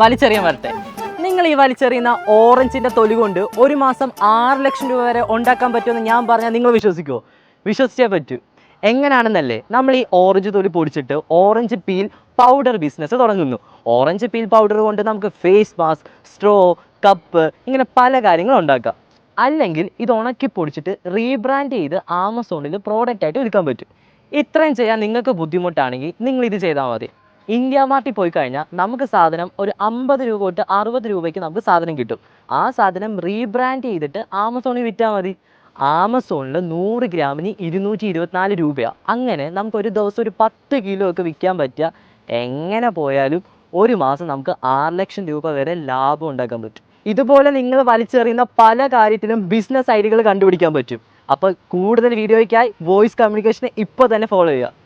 വലിച്ചെറിയാൻ വരട്ടെ. നിങ്ങൾ ഈ വലിച്ചെറിയുന്ന ഓറഞ്ചിൻ്റെ തൊലി കൊണ്ട് ഒരു മാസം 6 ലക്ഷം രൂപ വരെ ഉണ്ടാക്കാൻ പറ്റുമെന്ന് ഞാൻ പറഞ്ഞാൽ നിങ്ങൾ വിശ്വസിക്കുമോ? വിശ്വസിച്ചേ പറ്റൂ. എങ്ങനെയാണെന്നല്ലേ, നമ്മൾ ഈ ഓറഞ്ച് തൊലി പൊടിച്ചിട്ട് ഓറഞ്ച് പീൽ പൗഡർ ബിസിനസ് തുടങ്ങുന്നു. ഓറഞ്ച് പീൽ പൗഡർ കൊണ്ട് നമുക്ക് ഫേസ് മാസ്ക്, സ്ട്രോ, കപ്പ് ഇങ്ങനെ പല കാര്യങ്ങളും ഉണ്ടാക്കാം. അല്ലെങ്കിൽ ഇത് ഉണക്കി പൊടിച്ചിട്ട് റീബ്രാൻഡ് ചെയ്ത് ആമസോണിൽ പ്രോഡക്റ്റ് ആയിട്ട് വിൽക്കാൻ പറ്റും. ഇത്രയും ചെയ്യാൻ നിങ്ങൾക്ക് ബുദ്ധിമുട്ടാണെങ്കിൽ നിങ്ങൾ ഇത് ചെയ്താൽ മതി. ഇന്ത്യ മാർട്ടിൽ പോയി കഴിഞ്ഞാൽ നമുക്ക് സാധനം ഒരു 50 രൂപ തൊട്ട് 60 രൂപയ്ക്ക് നമുക്ക് സാധനം കിട്ടും. ആ സാധനം റീബ്രാൻഡ് ചെയ്തിട്ട് ആമസോണിൽ വിറ്റാൽ മതി. ആമസോണിൽ 100 ഗ്രാമിന് 224 രൂപയാണ്. അങ്ങനെ നമുക്ക് ഒരു ദിവസം ഒരു 10 കിലോ ഒക്കെ വിൽക്കാൻ പറ്റുക. എങ്ങനെ പോയാലും ഒരു മാസം നമുക്ക് 6 ലക്ഷം രൂപ വരെ ലാഭം ഉണ്ടാക്കാൻ പറ്റും. ഇതുപോലെ നിങ്ങൾ വലിച്ചെറിയുന്ന പല കാര്യത്തിലും ബിസിനസ് ഐഡിയകൾ കണ്ടുപിടിക്കാൻ പറ്റും. അപ്പോൾ കൂടുതൽ വീഡിയോയ്ക്കായി വോയിസ് കമ്മ്യൂണിക്കേഷനെ ഇപ്പോൾ തന്നെ ഫോളോ ചെയ്യുക.